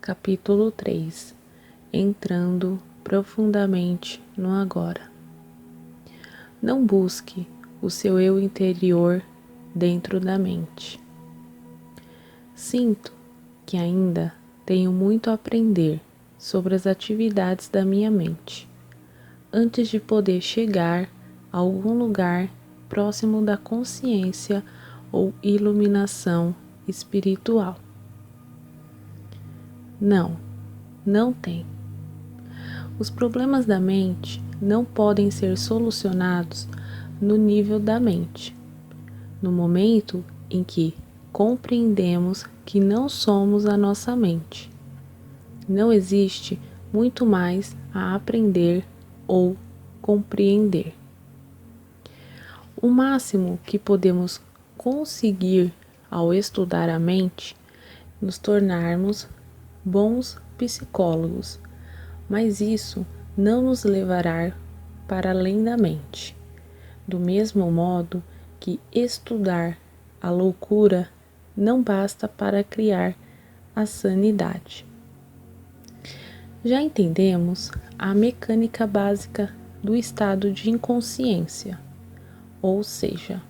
Capítulo 3. Entrando profundamente no agora. Não busque o seu eu interior dentro da mente. Sinto que ainda tenho muito a aprender sobre as atividades da minha mente, antes de poder chegar a algum lugar próximo da consciência ou iluminação espiritual. Não tem. Os problemas da mente não podem ser solucionados no nível da mente. No momento em que compreendemos que não somos a nossa mente, não existe muito mais a aprender ou compreender. O máximo que podemos conseguir ao estudar a mente é nos tornarmos bons psicólogos, mas isso não nos levará para além da mente. Do mesmo modo que estudar a loucura não basta para criar a sanidade. Já entendemos a mecânica básica do estado de inconsciência, ou seja,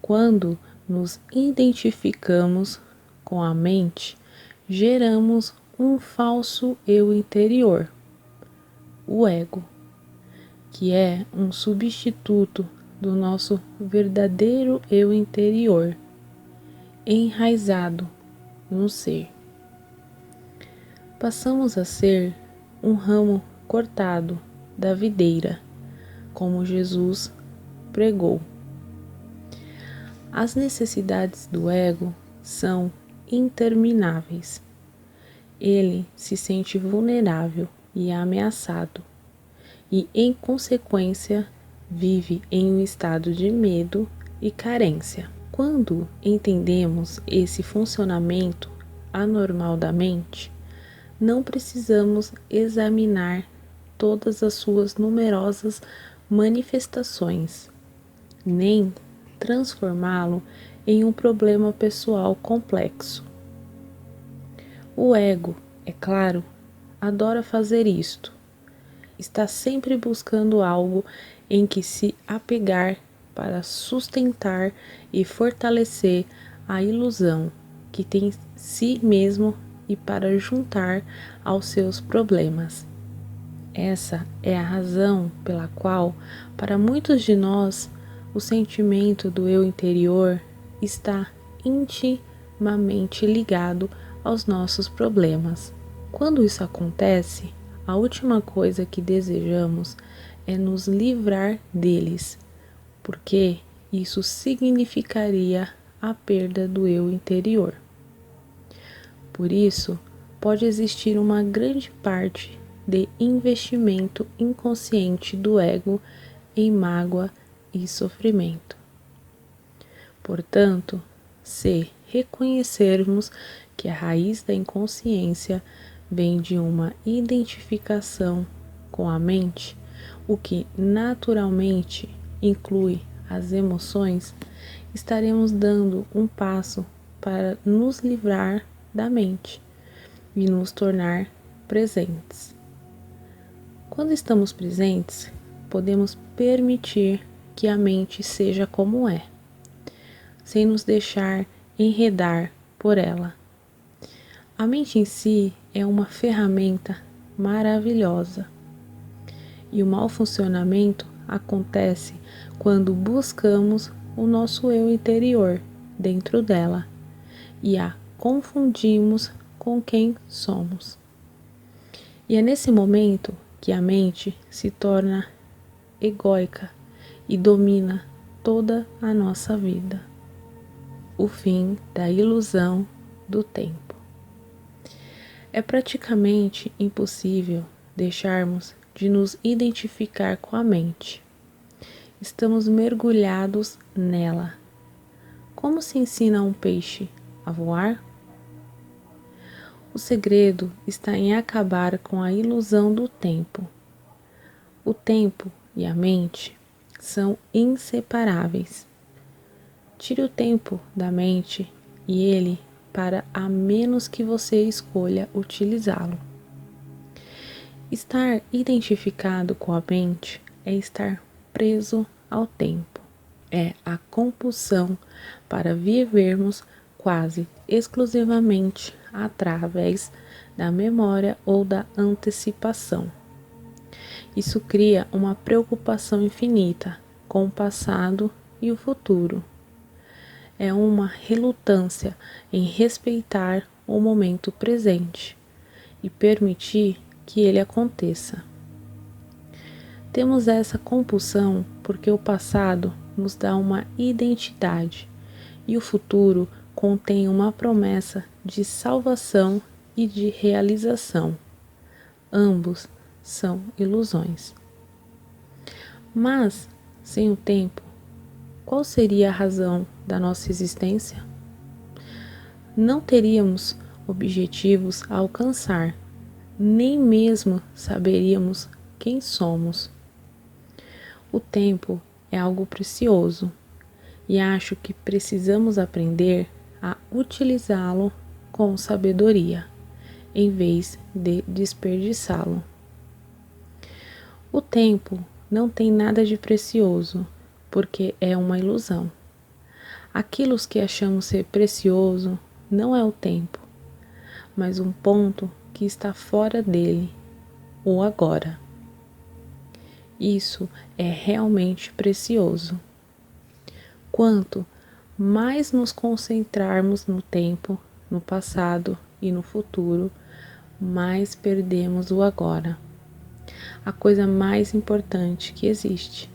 quando nos identificamos com a mente, geramos um falso eu interior, o ego, que é um substituto do nosso verdadeiro eu interior, enraizado no ser. Passamos a ser um ramo cortado da videira, como Jesus pregou. As necessidades do ego são intermináveis. Ele se sente vulnerável e ameaçado, e, em consequência, vive em um estado de medo e carência. Quando entendemos esse funcionamento anormal da mente, não precisamos examinar todas as suas numerosas manifestações, nem transformá-lo em um problema pessoal complexo. O ego, é claro, adora fazer isto. Está sempre buscando algo em que se apegar para sustentar e fortalecer a ilusão que tem si mesmo e para juntar aos seus problemas. Essa é a razão pela qual, para muitos de nós, o sentimento do eu interior está intimamente ligado aos nossos problemas. Quando isso acontece, a última coisa que desejamos é nos livrar deles, porque isso significaria a perda do eu interior. Por isso, pode existir uma grande parte de investimento inconsciente do ego em mágoa e sofrimento. Portanto, se reconhecermos que a raiz da inconsciência vem de uma identificação com a mente, o que naturalmente inclui as emoções, estaremos dando um passo para nos livrar da mente e nos tornar presentes. Quando estamos presentes, podemos permitir que a mente seja como é, sem nos deixar enredar por ela. A mente em si é uma ferramenta maravilhosa, e o mau funcionamento acontece quando buscamos o nosso eu interior dentro dela e a confundimos com quem somos. E é nesse momento que a mente se torna egóica e domina toda a nossa vida. O fim da ilusão do tempo. É praticamente impossível deixarmos de nos identificar com a mente. Estamos mergulhados nela. Como se ensina a um peixe a voar? O segredo está em acabar com a ilusão do tempo. O tempo e a mente são inseparáveis. Tire o tempo da mente e ele para a menos que você escolha utilizá-lo. Estar identificado com a mente é estar preso ao tempo. É a compulsão para vivermos quase exclusivamente através da memória ou da antecipação. Isso cria uma preocupação infinita com o passado e o futuro. É uma relutância em respeitar o momento presente e permitir que ele aconteça. Temos essa compulsão porque o passado nos dá uma identidade e o futuro contém uma promessa de salvação e de realização. Ambos são ilusões. Mas, sem o tempo, qual seria a razão da nossa existência? Não teríamos objetivos a alcançar, nem mesmo saberíamos quem somos. O tempo é algo precioso e acho que precisamos aprender a utilizá-lo com sabedoria, em vez de desperdiçá-lo. O tempo não tem nada de precioso, porque é uma ilusão. Aquilo que achamos ser precioso não é o tempo, mas um ponto que está fora dele, o agora. Isso é realmente precioso. Quanto mais nos concentrarmos no tempo, no passado e no futuro, mais perdemos o agora, a coisa mais importante que existe.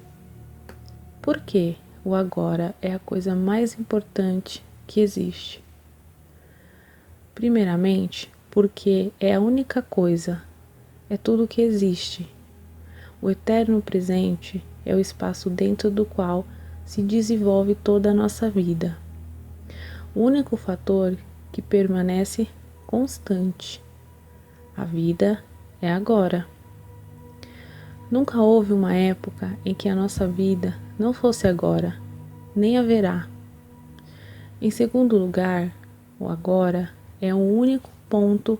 Por que o agora é a coisa mais importante que existe? Primeiramente, porque é a única coisa, é tudo que existe. O eterno presente é o espaço dentro do qual se desenvolve toda a nossa vida. O único fator que permanece constante. A vida é agora. Nunca houve uma época em que a nossa vida não fosse agora, nem haverá. Em segundo lugar, o agora é o único ponto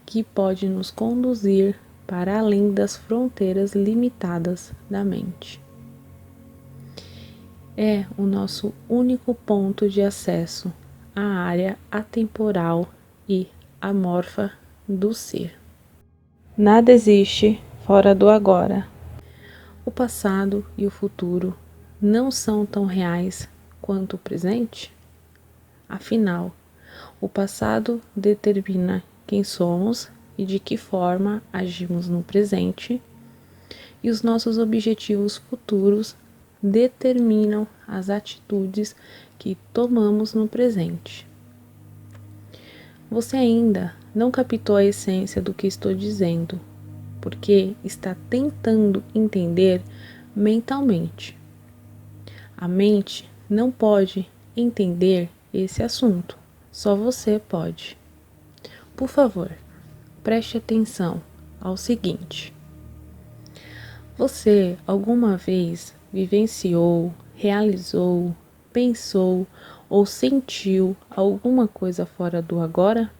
que pode nos conduzir para além das fronteiras limitadas da mente. É o nosso único ponto de acesso à área atemporal e amorfa do ser. Nada existe fora do agora. O passado e o futuro não são tão reais quanto o presente? Afinal, o passado determina quem somos e de que forma agimos no presente, e os nossos objetivos futuros determinam as atitudes que tomamos no presente. Você ainda não captou a essência do que estou dizendo, porque está tentando entender mentalmente. A mente não pode entender esse assunto, só você pode. Por favor, preste atenção ao seguinte: você alguma vez vivenciou, realizou, pensou ou sentiu alguma coisa fora do agora?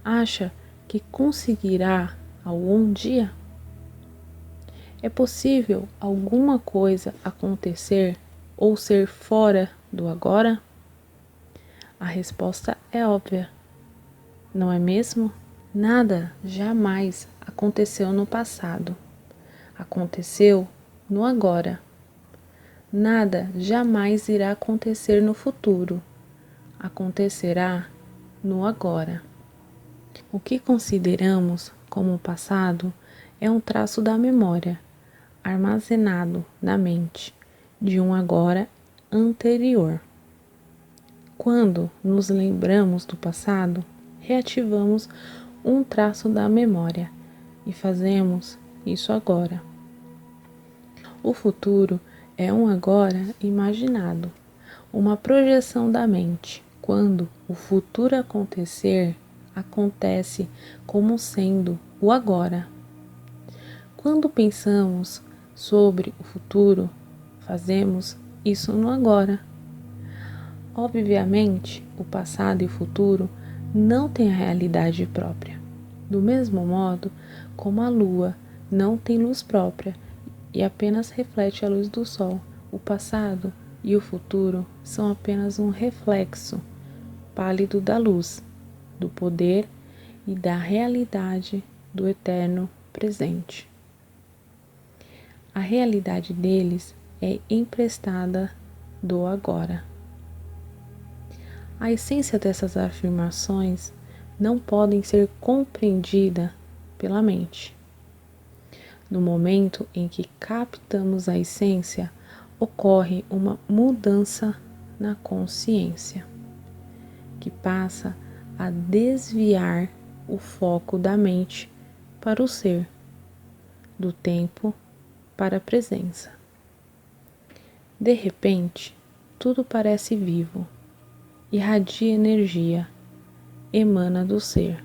Acha que conseguirá algum dia? É possível alguma coisa acontecer ou ser fora do agora? A resposta é óbvia, não é mesmo? Nada jamais aconteceu no passado. Aconteceu no agora. Nada jamais irá acontecer no futuro. Acontecerá no agora. O que consideramos como passado é um traço da memória, armazenado na mente, de um agora anterior. Quando nos lembramos do passado, reativamos um traço da memória e fazemos isso agora. O futuro é um agora imaginado, uma projeção da mente. Quando o futuro acontecer, acontece como sendo o agora. Quando pensamos sobre o futuro, fazemos isso no agora. Obviamente, o passado e o futuro não têm a realidade própria. Do mesmo modo como a lua não tem luz própria e apenas reflete a luz do sol, o passado e o futuro são apenas um reflexo pálido da luz, do poder e da realidade do eterno presente. A realidade deles é emprestada do agora. A essência dessas afirmações não podem ser compreendida pela mente. No momento em que captamos a essência, ocorre uma mudança na consciência, que passa a desviar o foco da mente para o ser, do tempo para a presença. De repente, tudo parece vivo, irradia energia, emana do ser,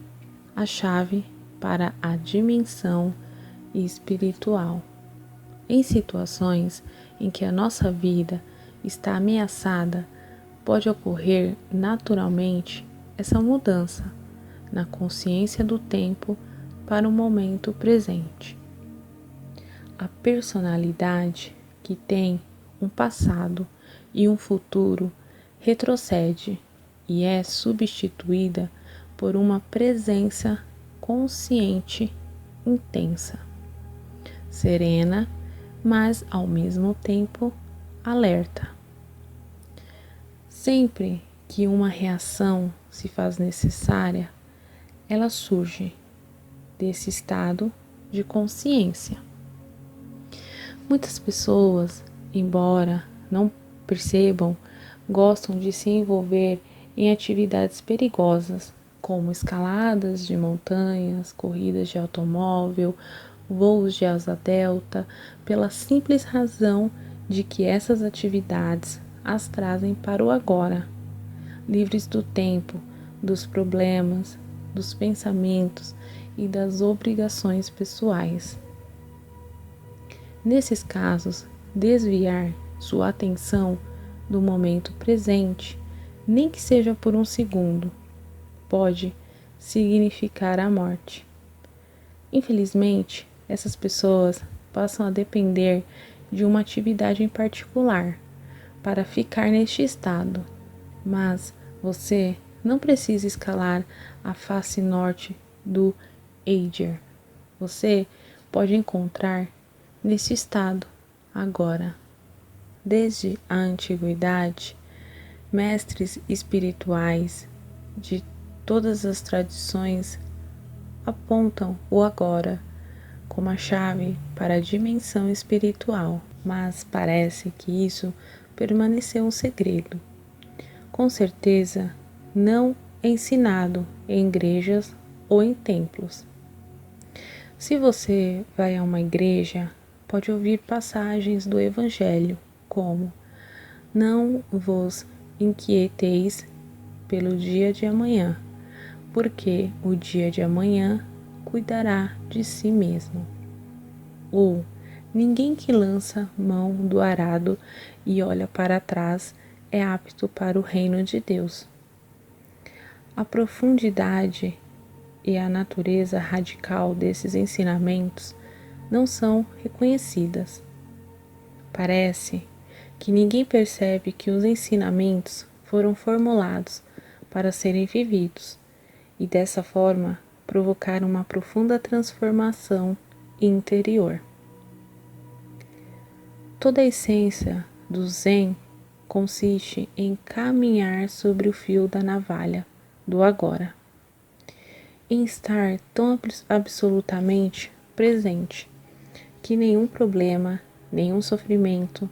a chave para a dimensão espiritual. Em situações em que a nossa vida está ameaçada, pode ocorrer naturalmente essa mudança na consciência do tempo para o momento presente. A personalidade que tem um passado e um futuro retrocede e é substituída por uma presença consciente intensa, serena, mas ao mesmo tempo alerta. Sempre que uma reação se faz necessária, ela surge desse estado de consciência. Muitas pessoas, embora não percebam, gostam de se envolver em atividades perigosas, como escaladas de montanhas, corridas de automóvel, voos de asa delta, pela simples razão de que essas atividades as trazem para o agora, livres do tempo, dos problemas, dos pensamentos e das obrigações pessoais. Nesses casos, desviar sua atenção do momento presente, nem que seja por um segundo, pode significar a morte. Infelizmente, essas pessoas passam a depender de uma atividade em particular para ficar neste estado, mas você não precisa escalar a face norte do Eiger. Você pode encontrar nesse estado agora. Desde a antiguidade, mestres espirituais de todas as tradições apontam o agora como a chave para a dimensão espiritual, mas parece que isso permaneceu um segredo. Com certeza, não ensinado em igrejas ou em templos. Se você vai a uma igreja, pode ouvir passagens do Evangelho, como: não vos inquieteis pelo dia de amanhã, porque o dia de amanhã cuidará de si mesmo. Ou: ninguém que lança mão do arado e olha para trás é apto para o reino de Deus. A profundidade e a natureza radical desses ensinamentos não são reconhecidas. Parece que ninguém percebe que os ensinamentos foram formulados para serem vividos e dessa forma provocar uma profunda transformação interior. Toda a essência do Zen consiste em caminhar sobre o fio da navalha do agora, em estar tão absolutamente presente que nenhum problema, nenhum sofrimento,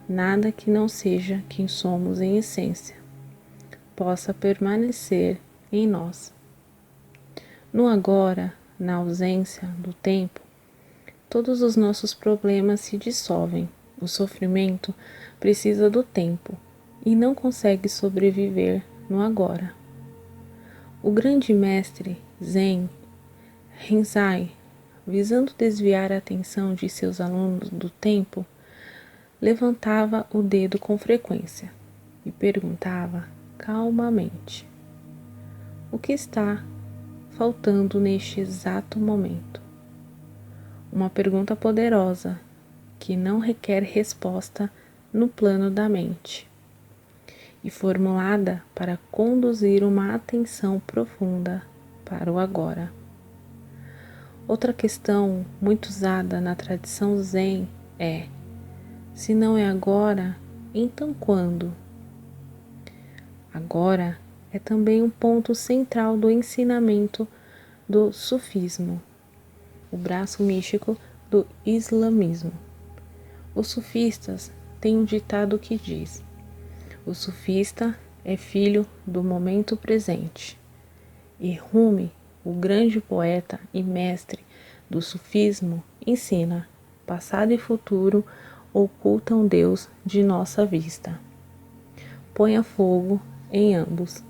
nada que não seja quem somos em essência, possa permanecer em nós. No agora, na ausência do tempo, todos os nossos problemas se dissolvem. O sofrimento precisa do tempo e não consegue sobreviver no agora. O grande mestre Zen, Rinzai, visando desviar a atenção de seus alunos do tempo, levantava o dedo com frequência e perguntava calmamente: o que está faltando neste exato momento? Uma pergunta poderosa que não requer resposta no plano da mente e formulada para conduzir uma atenção profunda para o agora. Outra questão muito usada na tradição Zen é: se não é agora, então quando? Agora é também um ponto central do ensinamento do sufismo, o braço místico do islamismo. Os sufistas têm um ditado que diz: o sufista é filho do momento presente. E Rumi, o grande poeta e mestre do sufismo, ensina: passado e futuro ocultam Deus de nossa vista. Ponha fogo em ambos.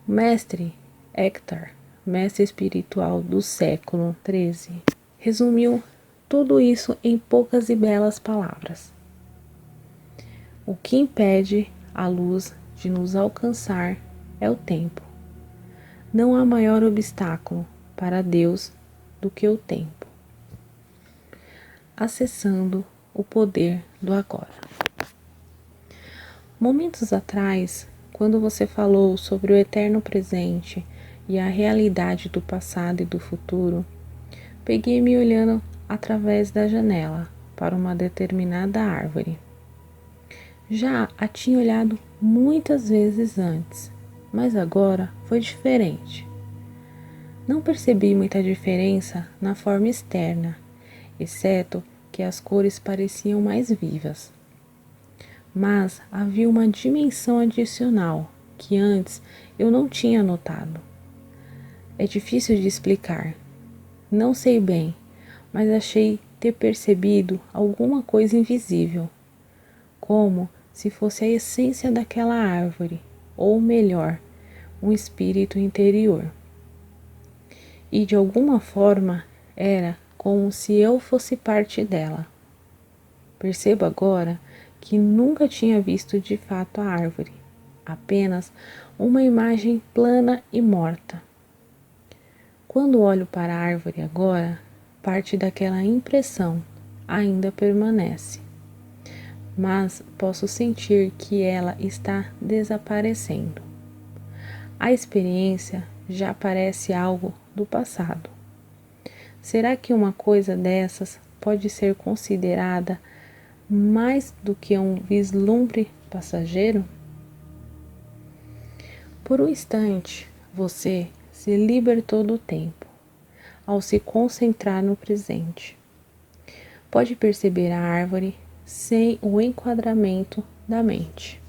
Mestre Eckhart, mestre espiritual do século XIII, resumiu tudo isso em poucas e belas palavras. O que impede a luz de nos alcançar é o tempo. Não há maior obstáculo para Deus do que o tempo. Acessando o poder do agora. Momentos atrás, quando você falou sobre o eterno presente e a realidade do passado e do futuro, peguei-me olhando através da janela para uma determinada árvore. Já a tinha olhado muitas vezes antes, mas agora foi diferente. Não percebi muita diferença na forma externa, exceto que as cores pareciam mais vivas. Mas havia uma dimensão adicional que antes eu não tinha notado. É difícil de explicar. Não sei bem, mas achei ter percebido alguma coisa invisível, como se fosse a essência daquela árvore, ou melhor, um espírito interior. E de alguma forma era como se eu fosse parte dela. Percebo agora que nunca tinha visto de fato a árvore, apenas uma imagem plana e morta. Quando olho para a árvore agora, parte daquela impressão ainda permanece, mas posso sentir que ela está desaparecendo. A experiência já parece algo do passado. Será que uma coisa dessas pode ser considerada mais do que um vislumbre passageiro? Por um instante, você se libertou do tempo, ao se concentrar no presente. Pode perceber a árvore sem o enquadramento da mente.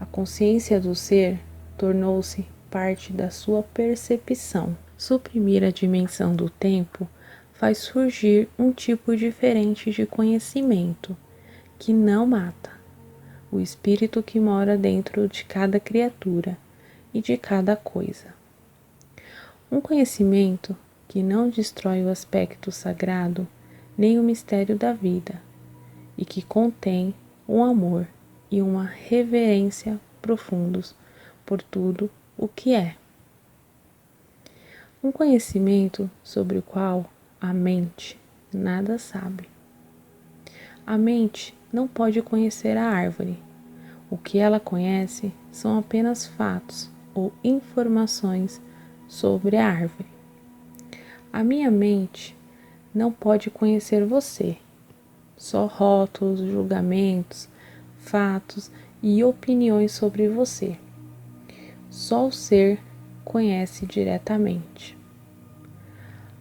A consciência do ser tornou-se parte da sua percepção. Suprimir a dimensão do tempo faz surgir um tipo diferente de conhecimento que não mata, o espírito que mora dentro de cada criatura e de cada coisa. Um conhecimento que não destrói o aspecto sagrado nem o mistério da vida e que contém um amor e uma reverência profundos por tudo o que é. Um conhecimento sobre o qual a mente nada sabe. A mente não pode conhecer a árvore. O que ela conhece são apenas fatos ou informações sobre a árvore. A minha mente não pode conhecer você. Só rótulos, julgamentos, fatos e opiniões sobre você. Só o ser conhece diretamente.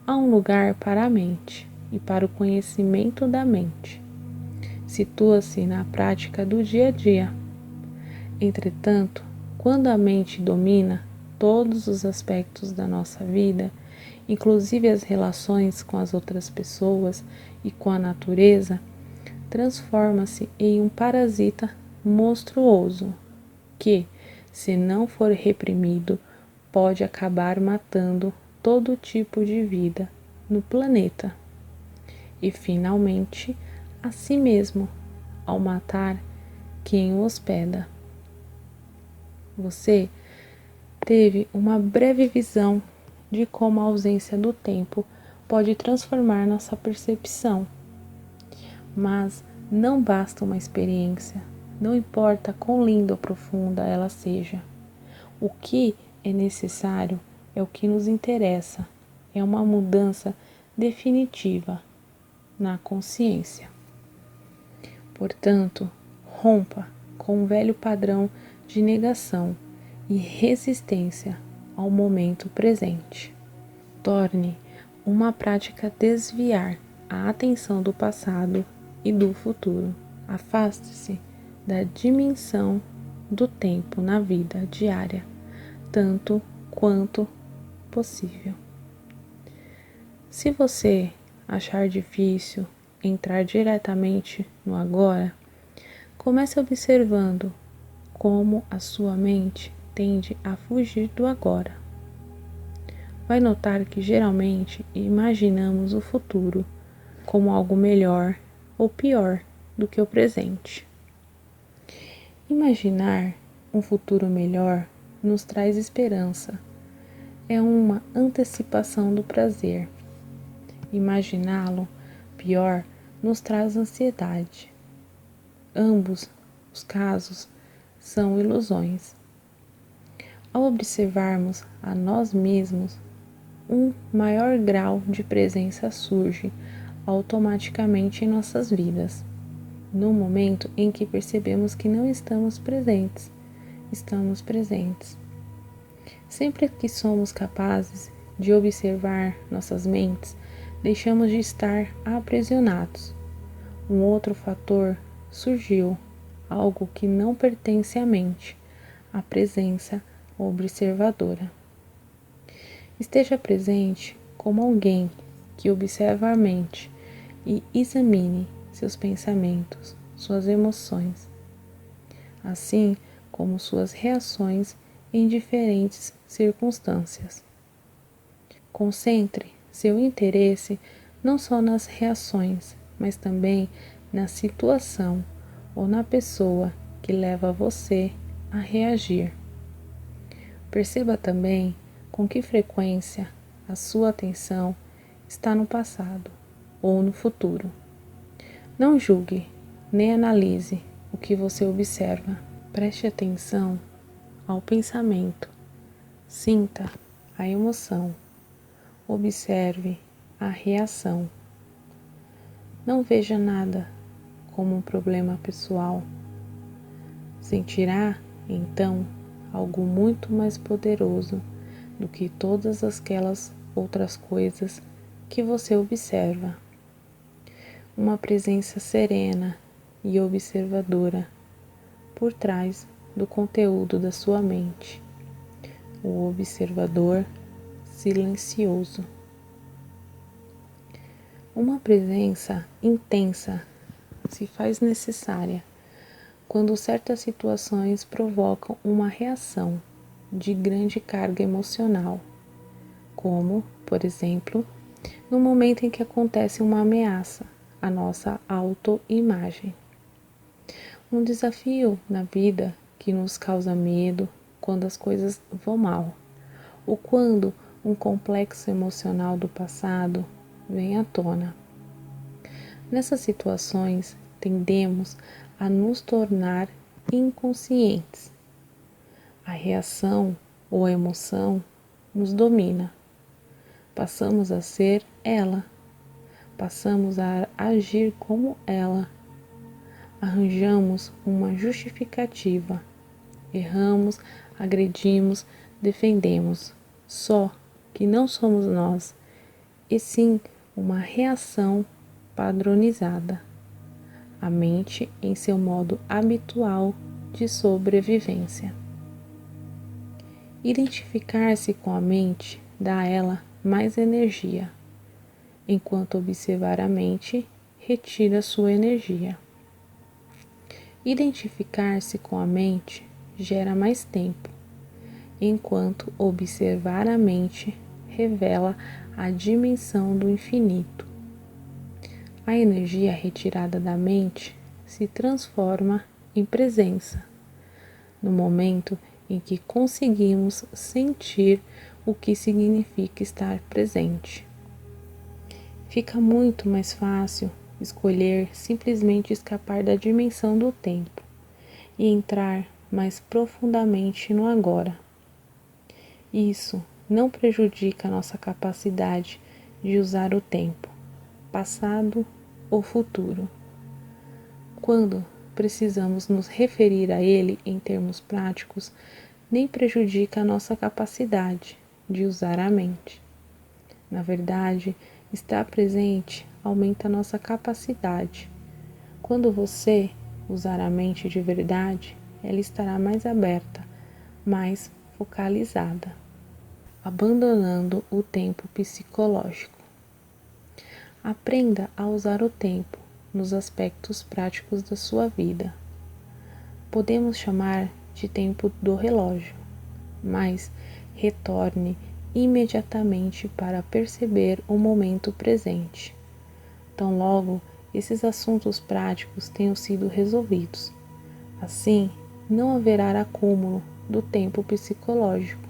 Há um lugar para a mente e para o conhecimento da mente. Situa-se na prática do dia a dia. Entretanto, quando a mente domina todos os aspectos da nossa vida, inclusive as relações com as outras pessoas e com a natureza, transforma-se em um parasita monstruoso que, se não for reprimido, pode acabar matando todo tipo de vida no planeta e, finalmente, a si mesmo, ao matar quem o hospeda. Você teve uma breve visão de como a ausência do tempo pode transformar nossa percepção. Mas não basta uma experiência, não importa quão linda ou profunda ela seja. O que é necessário é o que nos interessa, é uma mudança definitiva na consciência. Portanto, rompa com o velho padrão de negação e resistência ao momento presente. Torne uma prática desviar a atenção do passado e do futuro. Afaste-se da dimensão do tempo na vida diária, tanto quanto possível. Se você achar difícil entrar diretamente no agora, comece observando como a sua mente tende a fugir do agora. Vai notar que geralmente imaginamos o futuro como algo melhor ou pior do que o presente. Imaginar um futuro melhor nos traz esperança. É uma antecipação do prazer. Imaginá-lo pior nos traz ansiedade. Ambos os casos são ilusões. Ao observarmos a nós mesmos, um maior grau de presença surge automaticamente em nossas vidas. No momento em que percebemos que não estamos presentes, estamos presentes. Sempre que somos capazes de observar nossas mentes, deixamos de estar aprisionados. Um outro fator surgiu, algo que não pertence à mente, a presença observadora. Esteja presente como alguém que observa a mente e examine seus pensamentos, suas emoções, assim como suas reações em diferentes circunstâncias. Concentre seu interesse não só nas reações, mas também na situação ou na pessoa que leva você a reagir. Perceba também com que frequência a sua atenção está no passado ou no futuro. Não julgue nem analise o que você observa. Preste atenção ao pensamento. Sinta a emoção. Observe a reação. Não veja nada como um problema pessoal. Sentirá, então, algo muito mais poderoso do que todas aquelas outras coisas que você observa. Uma presença serena e observadora por trás do conteúdo da sua mente. O observador silencioso. Uma presença intensa se faz necessária quando certas situações provocam uma reação de grande carga emocional, como, por exemplo, no momento em que acontece uma ameaça à nossa autoimagem. Um desafio na vida que nos causa medo quando as coisas vão mal, ou quando um complexo emocional do passado vem à tona. Nessas situações, tendemos a nos tornar inconscientes. A reação ou a emoção nos domina. Passamos a ser ela. Passamos a agir como ela. Arranjamos uma justificativa. Erramos, agredimos, defendemos. Só que não somos nós, e sim uma reação padronizada. A mente em seu modo habitual de sobrevivência. Identificar-se com a mente dá a ela mais energia, enquanto observar a mente retira sua energia. Identificar-se com a mente gera mais tempo, enquanto observar a mente revela a dimensão do infinito. A energia retirada da mente se transforma em presença, no momento em que conseguimos sentir o que significa estar presente. Fica muito mais fácil escolher simplesmente escapar da dimensão do tempo e entrar mais profundamente no agora. Isso não prejudica a nossa capacidade de usar o tempo, passado ou futuro, quando precisamos nos referir a ele em termos práticos, nem prejudica a nossa capacidade de usar a mente. Na verdade, estar presente aumenta a nossa capacidade. Quando você usar a mente de verdade, ela estará mais aberta, mais focalizada, abandonando o tempo psicológico. Aprenda a usar o tempo nos aspectos práticos da sua vida. Podemos chamar de tempo do relógio, mas retorne imediatamente para perceber o momento presente. Tão logo esses assuntos práticos tenham sido resolvidos. Assim, não haverá acúmulo do tempo psicológico,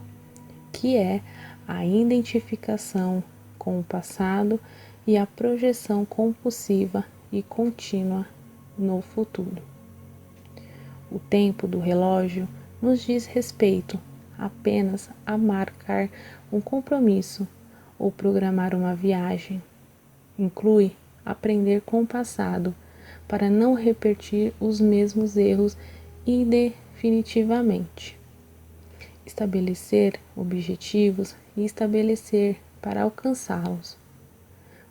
que é a identificação com o passado e a projeção compulsiva e contínua no futuro. O tempo do relógio nos diz respeito apenas a marcar um compromisso ou programar uma viagem. Inclui aprender com o passado para não repetir os mesmos erros indefinitivamente. Estabelecer objetivos e estabelecer para alcançá-los.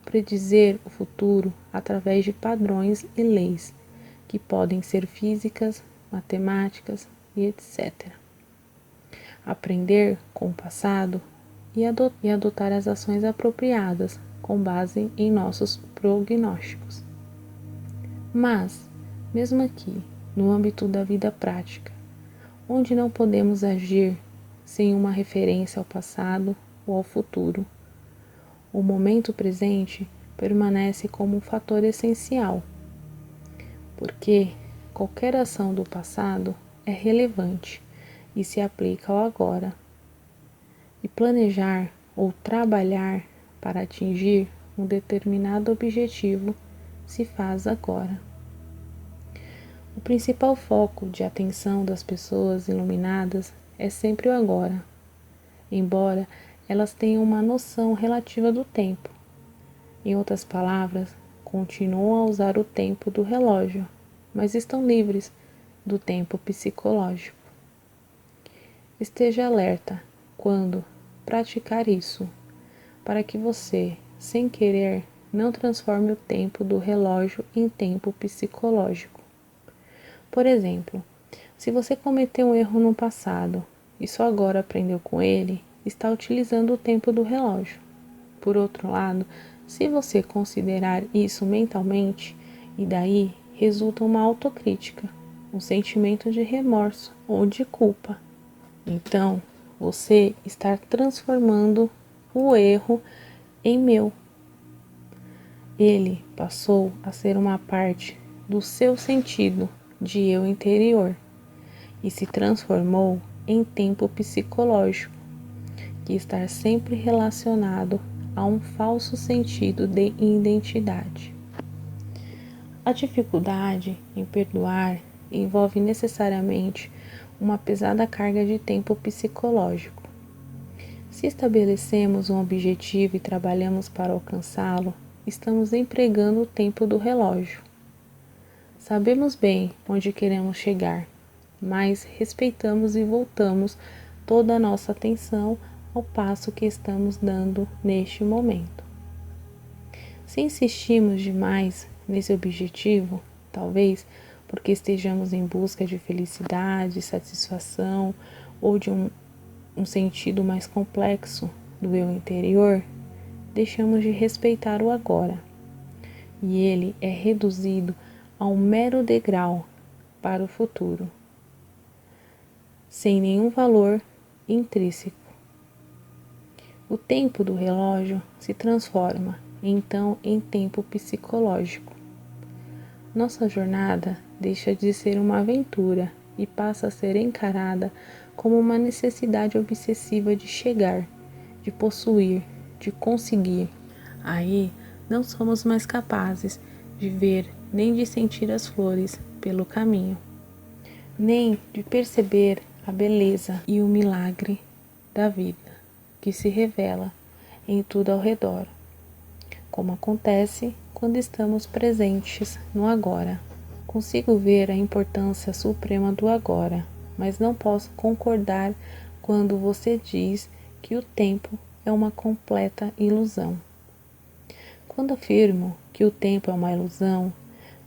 Predizer o futuro através de padrões e leis, que podem ser físicas, matemáticas e etc. Aprender com o passado e adotar as ações apropriadas com base em nossos prognósticos. Mas, mesmo aqui, no âmbito da vida prática, onde não podemos agir sem uma referência ao passado ou ao futuro, o momento presente permanece como um fator essencial, porque qualquer ação do passado é relevante e se aplica ao agora. E planejar ou trabalhar para atingir um determinado objetivo se faz agora. O principal foco de atenção das pessoas iluminadas é sempre o agora, embora elas tenham uma noção relativa do tempo. Em outras palavras, continuam a usar o tempo do relógio, mas estão livres do tempo psicológico. Esteja alerta quando praticar isso, para que você, sem querer, não transforme o tempo do relógio em tempo psicológico. Por exemplo, se você cometeu um erro no passado e só agora aprendeu com ele, está utilizando o tempo do relógio. Por outro lado, se você considerar isso mentalmente, e daí resulta uma autocrítica, um sentimento de remorso ou de culpa. Então, você está transformando o erro em meu. Ele passou a ser uma parte do seu sentido de eu interior e se transformou em tempo psicológico, que está sempre relacionado a um falso sentido de identidade. A dificuldade em perdoar envolve necessariamente uma pesada carga de tempo psicológico. Se estabelecemos um objetivo e trabalhamos para alcançá-lo, estamos empregando o tempo do relógio. Sabemos bem onde queremos chegar, mas respeitamos e voltamos toda a nossa atenção ao passo que estamos dando neste momento. Se insistimos demais nesse objetivo, talvez porque estejamos em busca de felicidade, satisfação ou de um sentido mais complexo do eu interior, deixamos de respeitar o agora, e ele é reduzido a um mero degrau para o futuro, sem nenhum valor intrínseco. O tempo do relógio se transforma, então, em tempo psicológico. Nossa jornada deixa de ser uma aventura e passa a ser encarada como uma necessidade obsessiva de chegar, de possuir, de conseguir. Aí não somos mais capazes de ver nem de sentir as flores pelo caminho, nem de perceber a beleza e o milagre da vida que se revela em tudo ao redor, como acontece quando estamos presentes no agora. Consigo ver a importância suprema do agora, mas não posso concordar quando você diz que o tempo é uma completa ilusão. Quando afirmo que o tempo é uma ilusão,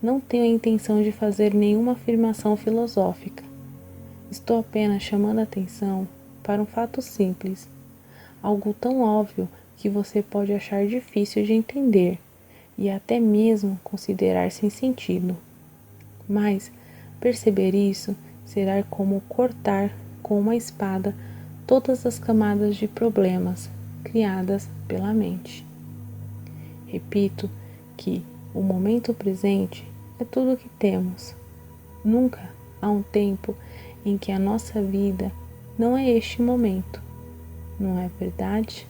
não tenho a intenção de fazer nenhuma afirmação filosófica. Estou apenas chamando a atenção para um fato simples, algo tão óbvio que você pode achar difícil de entender e até mesmo considerar sem sentido. Mas perceber isso será como cortar com uma espada todas as camadas de problemas criadas pela mente. Repito que o momento presente é tudo o que temos. Nunca há um tempo em que a nossa vida não é este momento. Não é verdade?